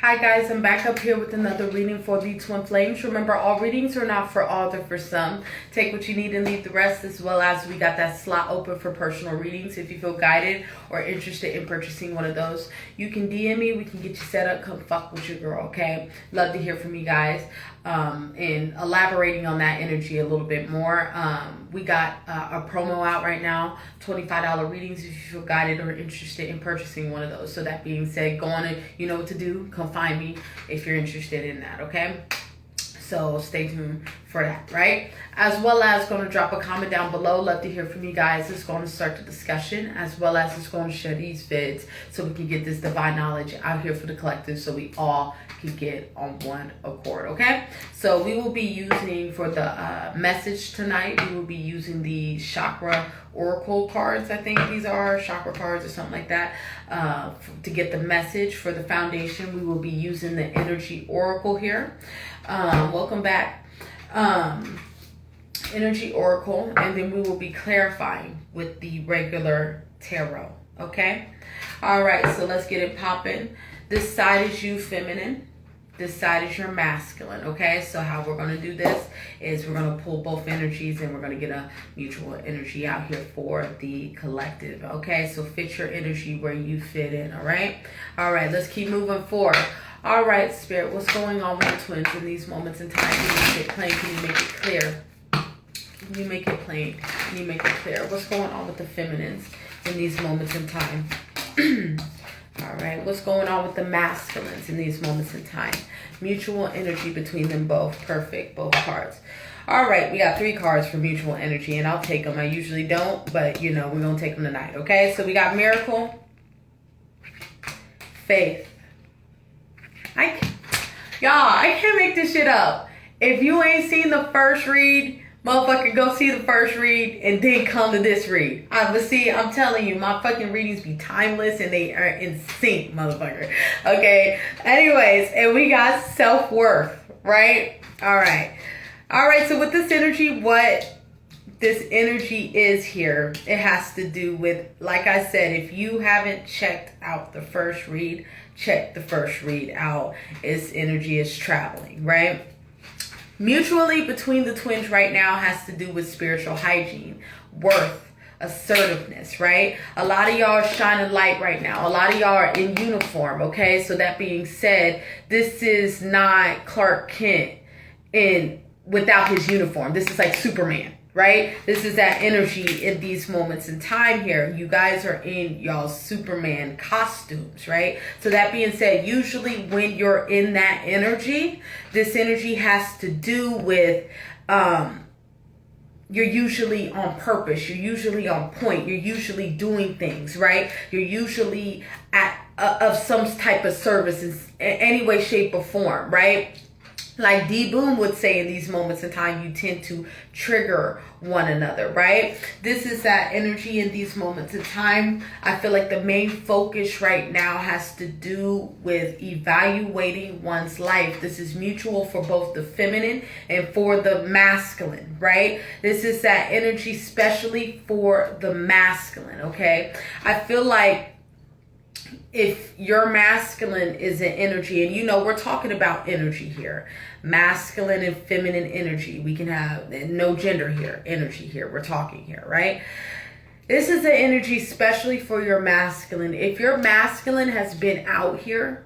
Hi guys, I'm back up here with another reading for the twin flames. Remember, all readings are not for all, they're for some. Take what you need and leave the rest, as well as we got that slot open for personal readings. If you feel guided or interested in purchasing one of those, you can DM me, we can get you set up, come fuck with your girl, okay? Love to hear from you guys. And elaborating on that energy a little bit more, we got a promo out right now, $25 readings if you feel guided or interested in purchasing one of those. So that being said, go on and you know what to do. Come find me if you're interested in that, okay? So stay tuned for that, right? As well as going to drop a comment down below. Love to hear from you guys. It's going to start the discussion, as well as it's going to share these vids so we can get this divine knowledge out here for the collective so we all can get on one accord, okay? So we will be using, for the message tonight, we will be using the chakra oracle cards. I think these are chakra cards or something like that. To get the message for the foundation, we will be using the energy oracle here. Welcome back. Energy oracle, and then we will be clarifying with the regular tarot, okay? All right, so let's get it popping. This side is you, feminine. This side is your masculine, okay? So how we're going to do this is we're going to pull both energies and we're going to get a mutual energy out here for the collective, okay? So fit your energy where you fit in, all right? All right, let's keep moving forward. All right, Spirit, what's going on with the twins in these moments in time? Can you make it plain? Can you make it clear? Can you make it plain? Can you make it clear? What's going on with the feminines in these moments in time? All right, what's going on with the masculines in these moments in time? Mutual energy between them both. Perfect, both cards. All right, we got 3 cards for mutual energy, and I'll take them. I usually don't, but, you know, we're going to take them tonight, okay? So we got miracle, faith. Y'all, I can't make this shit up. If you ain't seen the first read, motherfucker, go see the first read and then come to this read. But see, I'm telling you, my fucking readings be timeless and they are in sync, motherfucker. Okay? Anyways, and we got self-worth, right? All right. All right, so with this energy, what this energy is here, it has to do with, like I said, if you haven't checked out the first read, check the first read out. Its energy is traveling, right? Mutually between the twins right now has to do with spiritual hygiene, worth, assertiveness, right? A lot of y'all are shining light right now. A lot of y'all are in uniform, okay? So that being said, this is not Clark Kent without his uniform. This is like Superman, right? This is that energy in these moments in time here. You guys are in y'all's Superman costumes, right? So that being said, usually when you're in that energy, this energy has to do with, you're usually on purpose. You're usually on point. You're usually doing things, right? You're usually of some type of service in any way, shape, or form, right? Like D-Boom would say, in these moments in time, you tend to trigger one another, right? This is that energy in these moments in time. I feel like the main focus right now has to do with evaluating one's life. This is mutual for both the feminine and for the masculine, right? This is that energy especially for the masculine, okay? I feel like if your masculine is an energy, and you know, we're talking about energy here, masculine and feminine energy. We can have no gender here, energy here. We're talking here, right? This is an energy especially for your masculine. If your masculine has been out here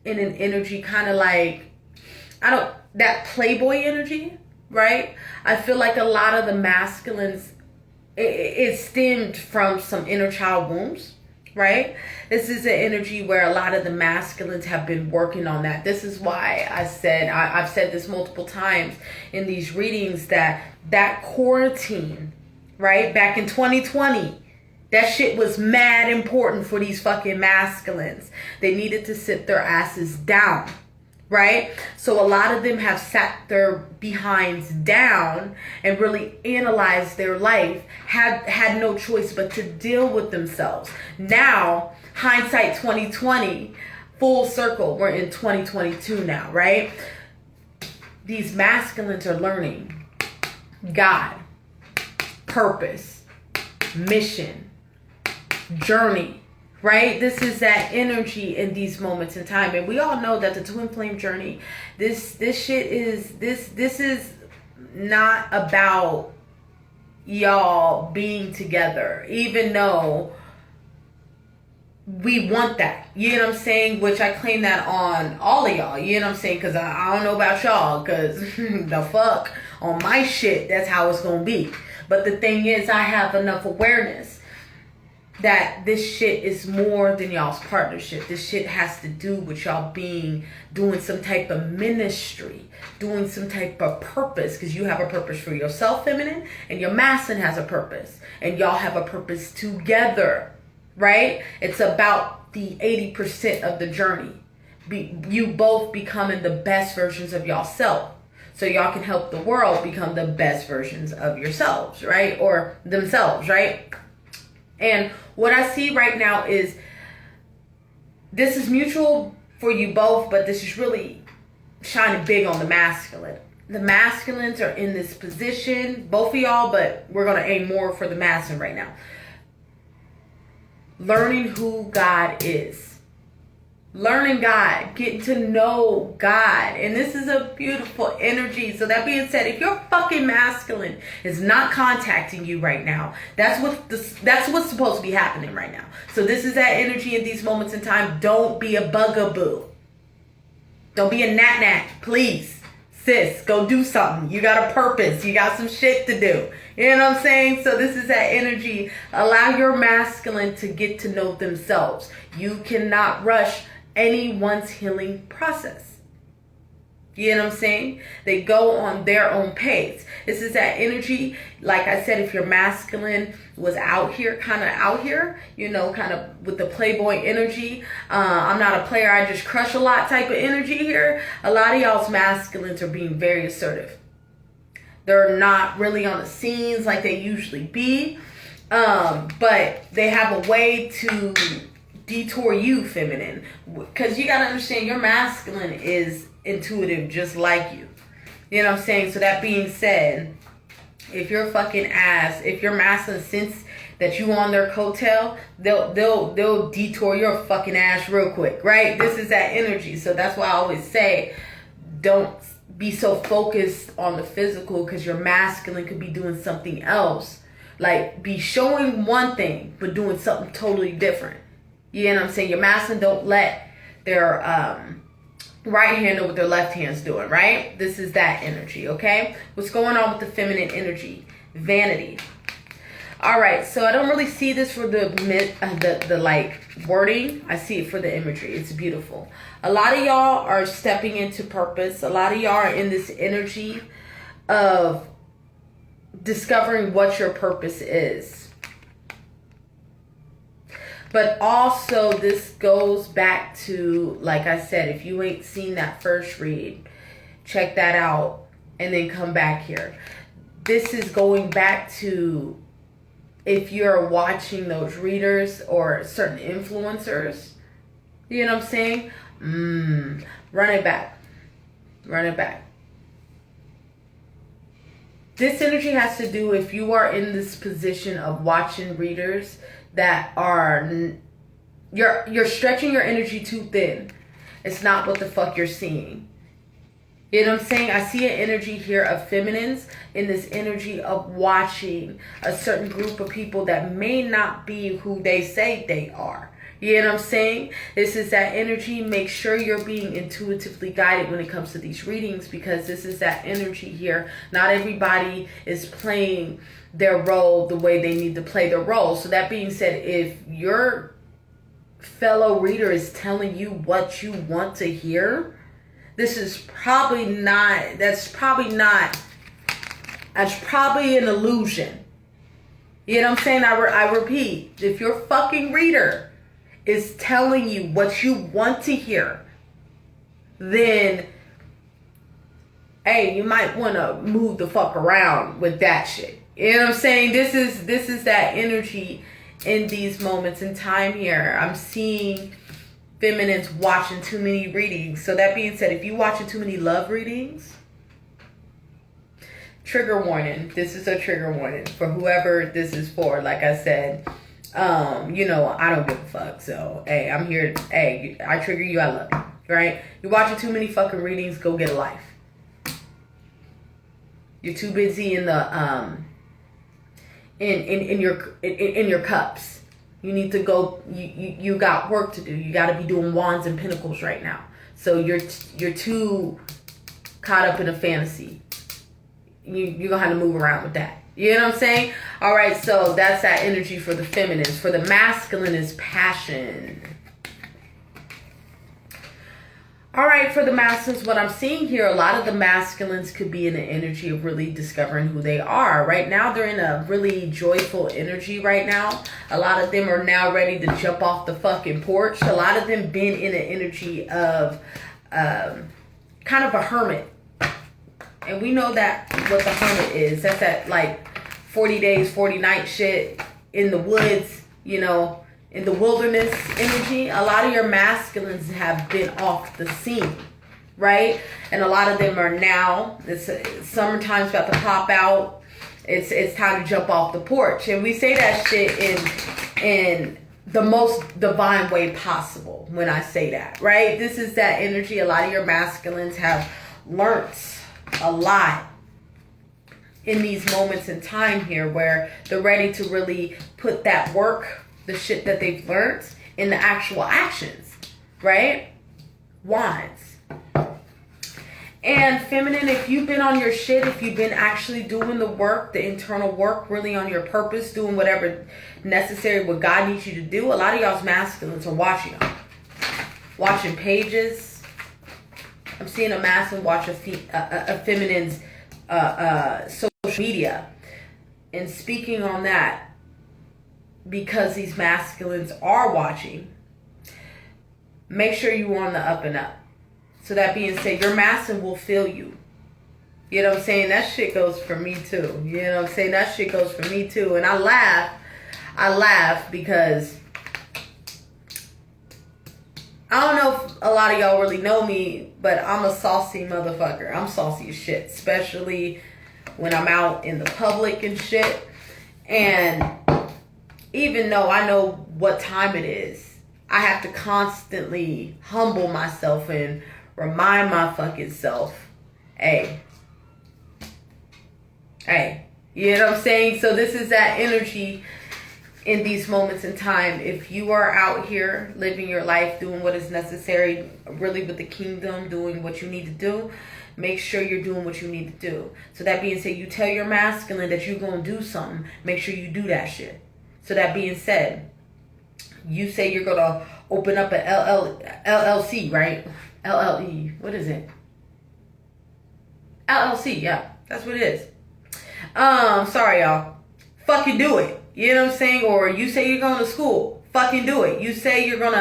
in an energy kind of like, that playboy energy, right? I feel like a lot of the masculines, it stemmed from some inner child wounds. Right? This is an energy where a lot of the masculines have been working on that. This is why I said, I've said this multiple times in these readings, that quarantine, right? Back in 2020, that shit was mad important for these fucking masculines. They needed to sit their asses down. Right? So a lot of them have sat their behinds down and really analyzed their life, had no choice but to deal with themselves. Now, hindsight 2020, full circle, we're in 2022 now, right? These masculines are learning God, purpose, mission, journey, right? This is that energy in these moments in time. And we all know that the twin flame journey, this shit is, this is not about y'all being together, even though we want that, you know what I'm saying? Which I claim that on all of y'all, you know what I'm saying? Because I don't know about y'all, because the fuck on my shit, that's how it's gonna be. But the thing is, I have enough awareness that this shit is more than y'all's partnership. This shit has to do with y'all doing some type of ministry, doing some type of purpose, because you have a purpose for yourself, feminine, and your masculine has a purpose, and y'all have a purpose together, right? It's about the 80% of the journey. You both becoming the best versions of yourself, so y'all can help the world become the best versions of yourselves, right? Or themselves, right? And what I see right now is this is mutual for you both, but this is really shining big on the masculine. The masculines are in this position, both of y'all, but we're going to aim more for the masculine right now. Learning who God is. Learning God, getting to know God. And this is a beautiful energy. So that being said, if your fucking masculine is not contacting you right now, that's what's supposed to be happening right now. So this is that energy in these moments in time. Don't be a bugaboo. Don't be a nat-nat, please. Sis, go do something. You got a purpose. You got some shit to do. You know what I'm saying? So this is that energy. Allow your masculine to get to know themselves. You cannot rush anyone's healing process. You know what I'm saying? They go on their own pace. This is that energy. Like I said, if your masculine was out here, you know, kind of with the playboy energy. I'm not a player, I just crush a lot type of energy here. A lot of y'all's masculines are being very assertive. They're not really on the scenes like they usually be. But they have a way to detour you, feminine, because you got to understand your masculine is intuitive just like you. You know what I'm saying? So that being said, if your fucking ass, if your masculine sense that you on their coattail, they'll detour your fucking ass real quick, right? This is that energy. So that's why I always say, don't be so focused on the physical, because your masculine could be doing something else. Like, be showing one thing but doing something totally different. You know what I'm saying? Your masculine don't let their right hand know what their left hand's doing, right? This is that energy, okay? What's going on with the feminine energy? Vanity. All right, so I don't really see this for the like wording. I see it for the imagery. It's beautiful. A lot of y'all are stepping into purpose. A lot of y'all are in this energy of discovering what your purpose is. But also, this goes back to, like I said, if you ain't seen that first read, check that out and then come back here. This is going back to if you're watching those readers or certain influencers, you know what I'm saying? Run it back. Run it back. This energy has to do if you are in this position of watching readers that are, you're stretching your energy too thin. It's not what the fuck you're seeing. You know what I'm saying? I see an energy here of feminines in this energy of watching a certain group of people that may not be who they say they are. You know what I'm saying? This is that energy. Make sure you're being intuitively guided when it comes to these readings, because this is that energy here. Not everybody is playing their role the way they need to play their role. So that being said, if your fellow reader is telling you what you want to hear, that's probably an illusion. You know what I'm saying? I repeat, if your fucking reader is telling you what you want to hear, then hey, you might want to move the fuck around with that shit. You know what I'm saying? This is that energy in these moments in time here. I'm seeing feminines watching too many readings. So that being said, if you're watching too many love readings, trigger warning. This is a trigger warning for whoever this is for. Like I said, You know, I don't give a fuck. So, hey, I'm here. Hey, I trigger you. I love you. Right? You're watching too many fucking readings. Go get a life. You're too busy in the in your cups. You need to go. You got work to do. You got to be doing wands and pentacles right now. So you're too caught up in a fantasy. You're gonna have to move around with that. You know what I'm saying? All right, so that's that energy for the feminines. For the masculine is passion. All right, for the masculines, what I'm seeing here, a lot of the masculines could be in the energy of really discovering who they are. Right now, they're in a really joyful energy right now. A lot of them are now ready to jump off the fucking porch. A lot of them been in an energy of kind of a hermit. And we know that what the hermit is. That's that like 40 days, 40 nights shit in the woods, you know, in the wilderness energy. A lot of your masculines have been off the scene, right? And a lot of them are now, summertime's about to pop out. It's time to jump off the porch. And we say that shit in the most divine way possible when I say that, right? This is that energy. A lot of your masculines have learnt a lot in these moments in time here where they're ready to really put that work, the shit that they've learned, in the actual actions, right? Wands. And feminine, if you've been on your shit, if you've been actually doing the work, the internal work, really on your purpose, doing whatever necessary, what God needs you to do, a lot of y'all's masculines are watching them. Watching pages. I'm seeing a masculine watch a feminine's social media. And speaking on that, because these masculines are watching, make sure you're on the up and up. So that being said, your masculine will feel you. You know what I'm saying? That shit goes for me too. You know what I'm saying? That shit goes for me too. And I laugh because I don't know if a lot of y'all really know me, but I'm a saucy motherfucker. I'm saucy as shit, especially when I'm out in the public and shit. And even though I know what time it is, I have to constantly humble myself and remind my fucking self, hey, you know what I'm saying? So this is that energy in these moments in time. If you are out here living your life, doing what is necessary, really with the kingdom, doing what you need to do, make sure you're doing what you need to do. So that being said, you tell your masculine that you're going to do something, make sure you do that shit. So that being said, you say you're going to open up an LLC, right? LLE, what is it? LLC, yeah, that's what it is. Sorry, y'all. Fucking do it. You know what I'm saying? Or you say you're going to school. Fucking do it. You say you're going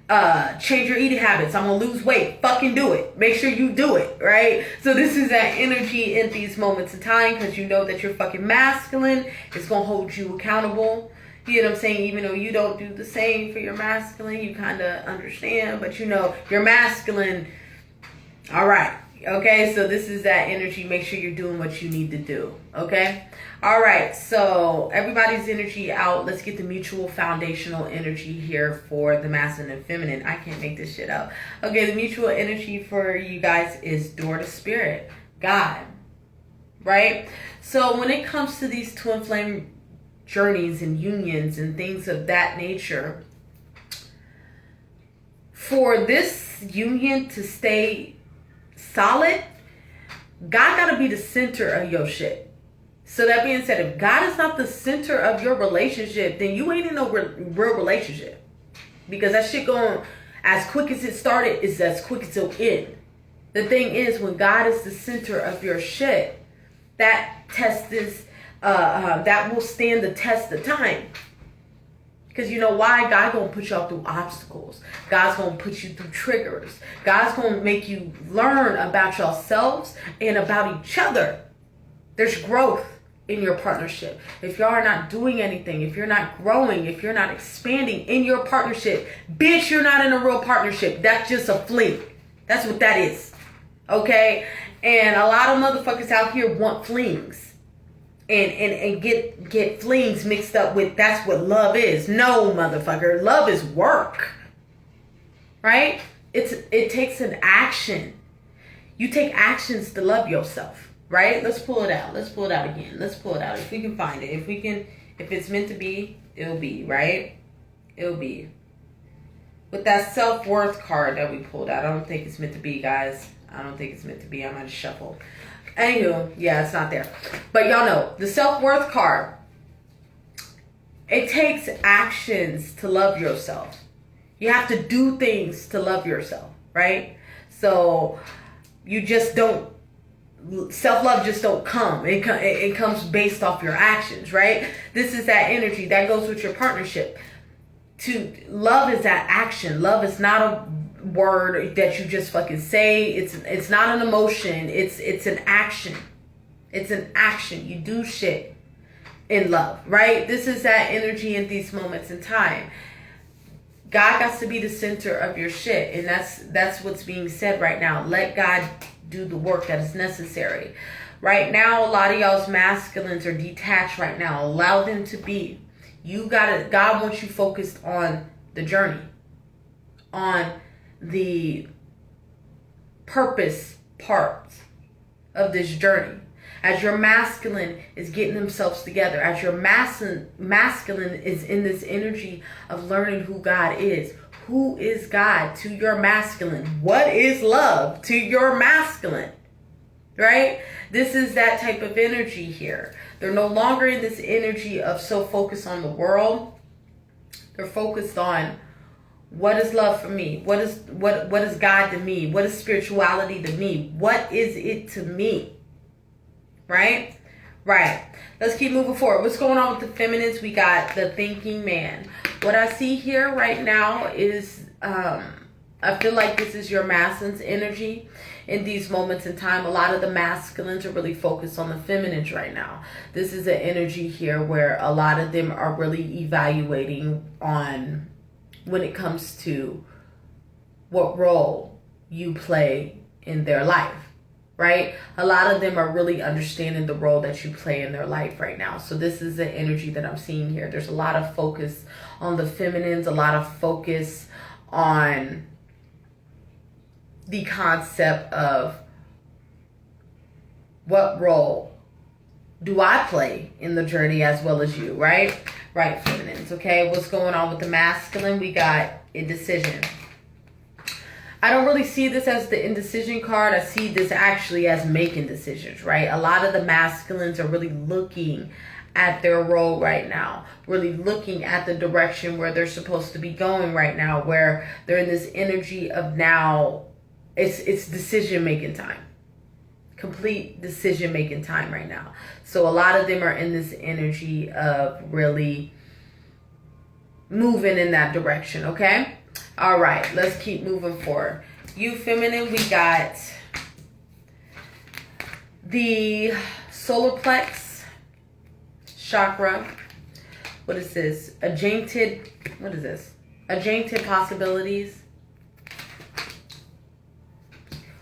to change your eating habits. I'm going to lose weight. Fucking do it. Make sure you do it, right? So this is that energy in these moments in time because you know that you're fucking masculine. It's going to hold you accountable. You know what I'm saying? Even though you don't do the same for your masculine, you kind of understand. But you know, your masculine, all right. Okay, so this is that energy. Make sure you're doing what you need to do. Okay? All right, so everybody's energy out. Let's get the mutual foundational energy here for the masculine and feminine. I can't make this shit up. Okay, the mutual energy for you guys is door to spirit, God. Right? So when it comes to these twin flame journeys and unions and things of that nature, for this union to stay solid, God gotta be the center of your shit. So that being said, if God is not the center of your relationship, then you ain't in no real relationship. Because that shit going, as quick as it started, is as quick as it'll end. The thing is, when God is the center of your shit, that test is, that will stand the test of time. Because you know why? God gonna put y'all through obstacles. God's gonna put you through triggers. God's gonna make you learn about yourselves and about each other. There's growth in your partnership. If y'all are not doing anything, if you're not growing, if you're not expanding in your partnership, bitch, you're not in a real partnership. That's just a fling. That's what that is. Okay? And a lot of motherfuckers out here want flings. and get flings mixed up with that's what love is. No, motherfucker. Love is work. Right? It takes an action. You take actions to love yourself. Right? Let's pull it out. Let's pull it out again. Let's pull it out. If we can find it. If it's meant to be, it'll be, right? It'll be. With that self-worth card that we pulled out. I don't think it's meant to be, guys. I don't think it's meant to be. I might have shuffled. Anywho, yeah, it's not there. But y'all know, the self-worth card, it takes actions to love yourself. You have to do things to love yourself, right? So you just don't, self-love just don't come. It comes based off your actions, right? This is that energy that goes with your partnership. Love is that action. Love is not a word that you just fucking say. It's not an emotion. It's an action. It's an action. You do shit in love, right? This is that energy in these moments in time. God got to be the center of your shit, and that's what's being said right now. Let God do the work that is necessary. Right now, a lot of y'all's masculines are detached right now. Allow them to be. God wants you focused on the journey, on the purpose part of this journey. As your masculine is getting themselves together, as your masculine is in this energy of learning who God is. Who is God to your masculine? What is love to your masculine? Right? This is that type of energy here. They're no longer in this energy of so focused on the world. They're focused on what is love for me? What is God to me? What is spirituality to me? What is it to me? Right? Right. Let's keep moving forward. What's going on with the feminines? We got the thinking man. What I see here right now is I feel like this is your masculine's energy. In these moments in time, a lot of the masculines are really focused on the feminines right now. This is an energy here where a lot of them are really evaluating on when it comes to what role you play in their life, right? A lot of them are really understanding the role that you play in their life right now. So this is the energy that I'm seeing here. There's a lot of focus on the feminines, a lot of focus on the concept of what role do I play in the journey as well as you, right? Right, feminines, okay? What's going on with the masculine? We got indecision. I don't really see this as the indecision card. I see this actually as making decisions, right? A lot of the masculines are really looking at their role right now, really looking at the direction where they're supposed to be going right now, where they're in this energy of now, it's decision-making time. Complete decision-making time right now. So a lot of them are in this energy of really moving in that direction, okay? All right, let's keep moving forward. You feminine, we got the solar plex chakra. What is this? Adjuncted, what is this? Adjuncted possibilities.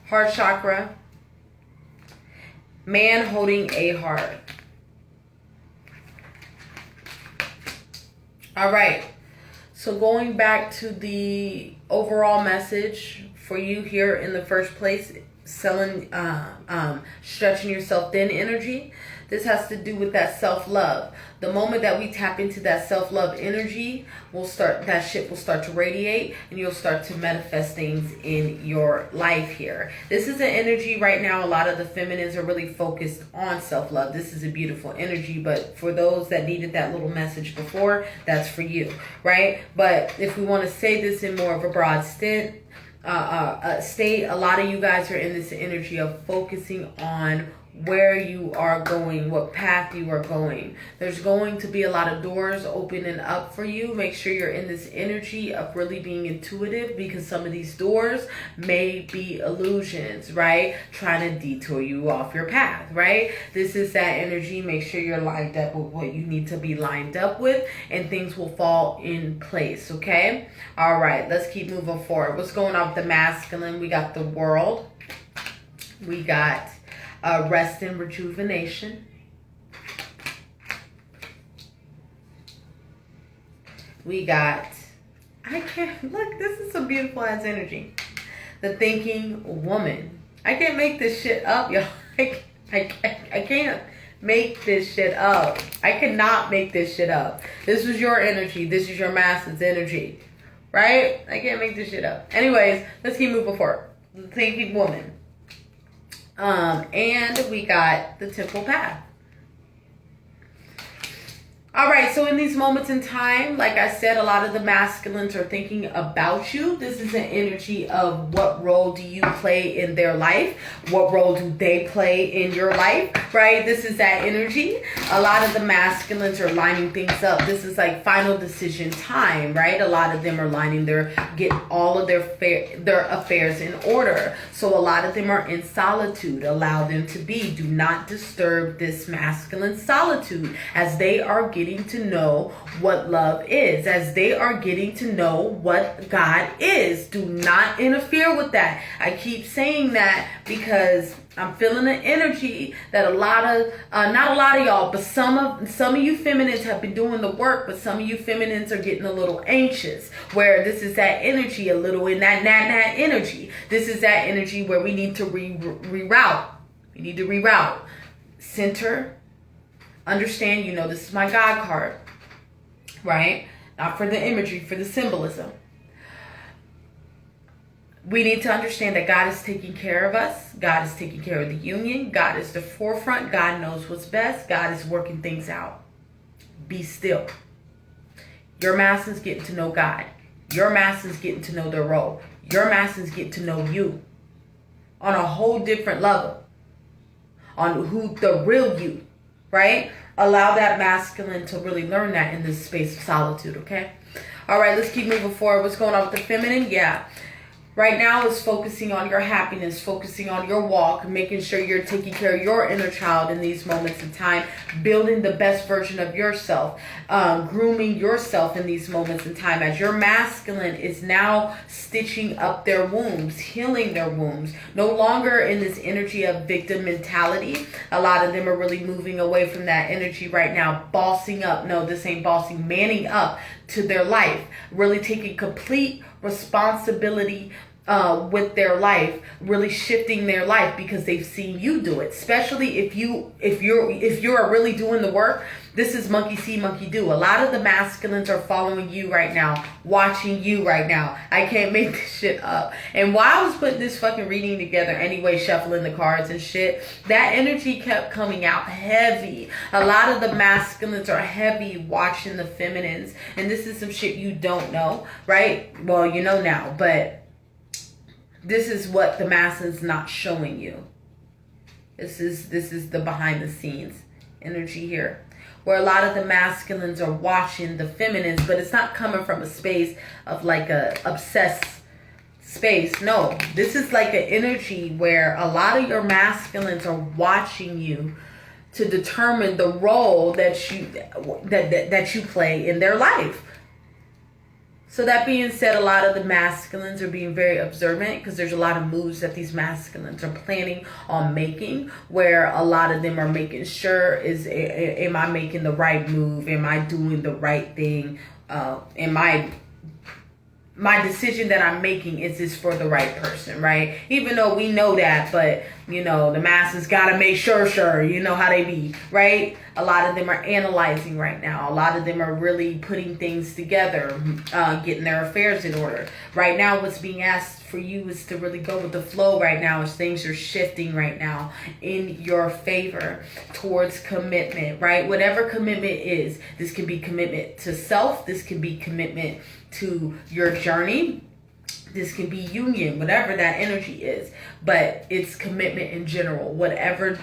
Heart chakra. Man holding a heart. All right. So going back to the overall message for you here in the first place, stretching yourself thin energy. This has to do with that self-love. The moment that we tap into that self-love energy, that shit will start to radiate, and you'll start to manifest things in your life here. This is an energy right now. A lot of the feminines are really focused on self-love. This is a beautiful energy, but for those that needed that little message before, that's for you, right? But if we want to say this in more of a broad state, a lot of you guys are in this energy of focusing on where you are going, what path you are going. There's going to be a lot of doors opening up for you. Make sure you're in this energy of really being intuitive, because some of these doors may be illusions, right? Trying to detour you off your path, right? This is that energy. Make sure you're lined up with what you need to be lined up with, and things will fall in place, okay? All right, let's keep moving forward. What's going on with the masculine? We got the world. We got rest and rejuvenation. we got, I can't, look, this is some beautiful ass energy. The thinking woman. I can't make this shit up, y'all. I can't make this shit up. I cannot make this shit up. This was your energy. This is your masses energy. Right? I can't make this shit up. Anyways, let's keep moving forward. The thinking woman. And we got the tenfold path. All right, so in these moments in time, like I said, a lot of the masculines are thinking about you. This is an energy of what role do you play in their life? What role do they play in your life, right? This is that energy. A lot of the masculines are lining things up. This is like final decision time, right? A lot of them are get all of their affairs in order. So a lot of them are in solitude. Allow them to be. Do not disturb this masculine solitude as they are getting to know what love is, as they are getting to know what God is. Do not interfere with that. I keep saying that because I'm feeling the energy that a lot of, not a lot of y'all, but some of you feminines have been doing the work, but some of you feminines are getting a little anxious, where this is that energy, a little in that energy. This is that energy where we need to reroute. We need to reroute. Center. Understand, this is my God card, right? Not for the imagery, for the symbolism. We need to understand that God is taking care of us. God is taking care of the union. God is the forefront. God knows what's best. God is working things out. Be still. Your masses getting to know God. Your masses getting to know their role. Your masses get to know you on a whole different level. On who the real you. Right? Allow that masculine to really learn that in this space of solitude, okay? All right, let's keep moving forward. What's going on with the feminine? Yeah. Right now is focusing on your happiness, focusing on your walk, making sure you're taking care of your inner child in these moments of time, building the best version of yourself, grooming yourself in these moments in time as your masculine is now stitching up their wounds, healing their wounds, no longer in this energy of victim mentality. A lot of them are really moving away from that energy right now, bossing up. No, this ain't bossing, manning up to their life, really taking complete responsibility with their life, really shifting their life because they've seen you do it. Especially if you're really doing the work. This is monkey see, monkey do. A lot of the masculines are following you right now, watching you right now. I can't make this shit up. And while I was putting this fucking reading together anyway, shuffling the cards and shit, that energy kept coming out heavy. A lot of the masculines are heavy watching the feminines. And this is some shit you don't know, right? Well, you know now, but this is what the masses not showing you. This is the behind the scenes energy here, where a lot of the masculines are watching the feminines, but it's not coming from a space of like a obsessed space. No, this is like an energy where a lot of your masculines are watching you to determine the role that you play in their life. So that being said, a lot of the masculines are being very observant because there's a lot of moves that these masculines are planning on making, where a lot of them are making sure, am I making the right move? Am I doing the right thing? Am my decision that I'm making, is this for the right person, right? Even though we know that, but, the masses got to make sure, you know how they be, right? A lot of them are analyzing right now. A lot of them are really putting things together, getting their affairs in order. Right now, what's being asked for you is to really go with the flow right now, as things are shifting right now in your favor towards commitment, right? Whatever commitment is, this can be commitment to self. This can be commitment to your journey. This can be union, whatever that energy is, but it's commitment in general, whatever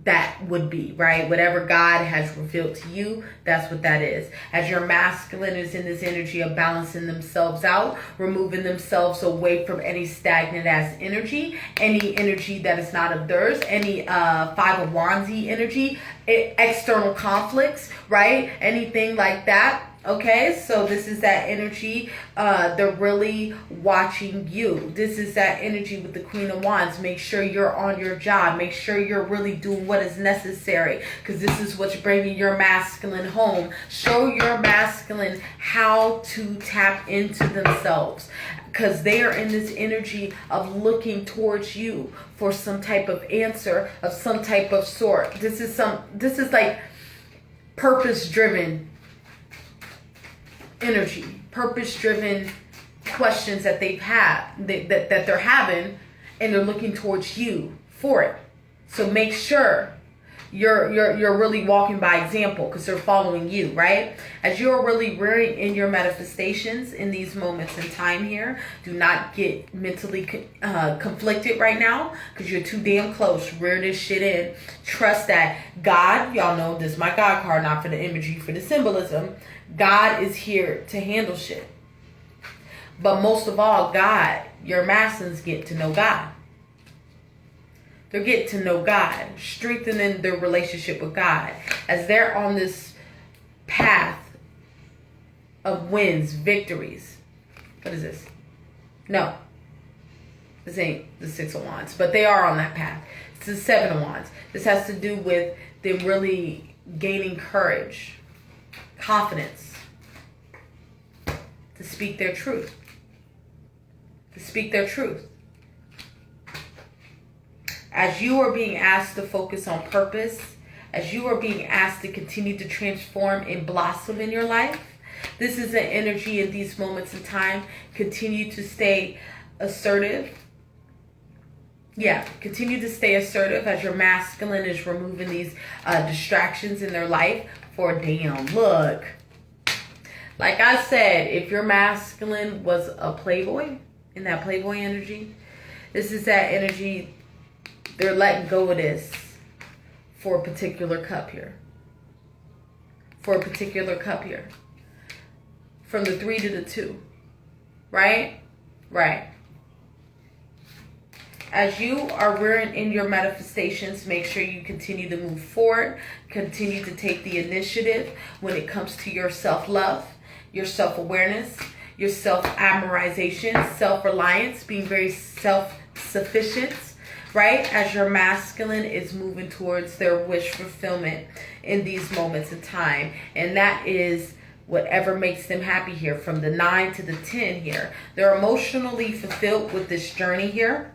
that would be, right? Whatever God has revealed to you, that's what that is. As your masculine is in this energy of balancing themselves out, removing themselves away from any stagnant ass energy, any energy that is not of theirs, any Five of Wands energy, external conflicts, right? Anything like that. Okay, so this is that energy. They're really watching you. This is that energy with the Queen of Wands. Make sure you're on your job. Make sure you're really doing what is necessary, because this is what's bringing your masculine home. Show your masculine how to tap into themselves, because they are in this energy of looking towards you for some type of answer of some type of sort. This is like purpose-driven energy, purpose-driven questions that they've had, that they're having, and they're looking towards you for it. So make sure you're really walking by example, because they're following you, right? As you're really rearing in your manifestations in these moments in time here, do not get mentally conflicted right now, because you're too damn close. Rear this shit in. Trust that God, y'all know this is my God card, not for the imagery, for the symbolism. God is here to handle shit. But most of all, God, your masculines get to know God. They're getting to know God, strengthening their relationship with God as they're on this path of wins, victories. What is this? No, this ain't the Six of Wands, but they are on that path. It's the Seven of Wands. This has to do with them really gaining courage, confidence to speak their truth. To speak their truth. As you are being asked to focus on purpose, as you are being asked to continue to transform and blossom in your life, this is an energy in these moments in time. Continue to stay assertive. Yeah, continue to stay assertive as your masculine is removing these distractions in their life. For damn, look. Like I said, if your masculine was a playboy, in that playboy energy, this is that energy. They're letting go of this for a particular cup here. For a particular cup here. From the 3 to the 2. Right? Right. As you are rearing in your manifestations, make sure you continue to move forward. Continue to take the initiative when it comes to your self-love, your self-awareness, your self-amorization, self-reliance, being very self-sufficient. Right? As your masculine is moving towards their wish fulfillment in these moments in time. And that is whatever makes them happy here. From the 9 to the 10 here. They're emotionally fulfilled with this journey here.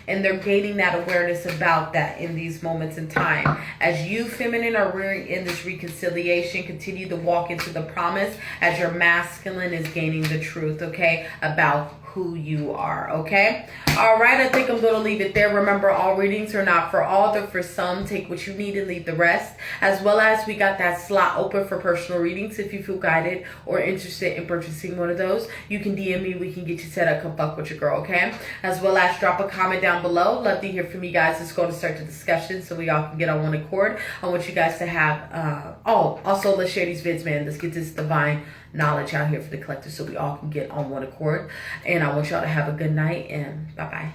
And they're gaining that awareness about that in these moments in time. As you, feminine, are rearing in this reconciliation, continue to walk into the promise as your masculine is gaining the truth, okay, about who you are, okay? All right, I think I'm going to leave it there. Remember, all readings are not for all. They're for some. Take what you need and leave the rest. As well as we got that slot open for personal readings. If you feel guided or interested in purchasing one of those, you can DM me. We can get you set up. Come fuck with your girl, okay? As well as drop a comment down below. Love to hear from you guys. Let's go to start the discussion so we all can get on one accord. I want you guys to have... also, let's share these vids, man. Let's get this divine knowledge out here for the collective so we all can get on one accord. And I want y'all to have a good night, and bye-bye.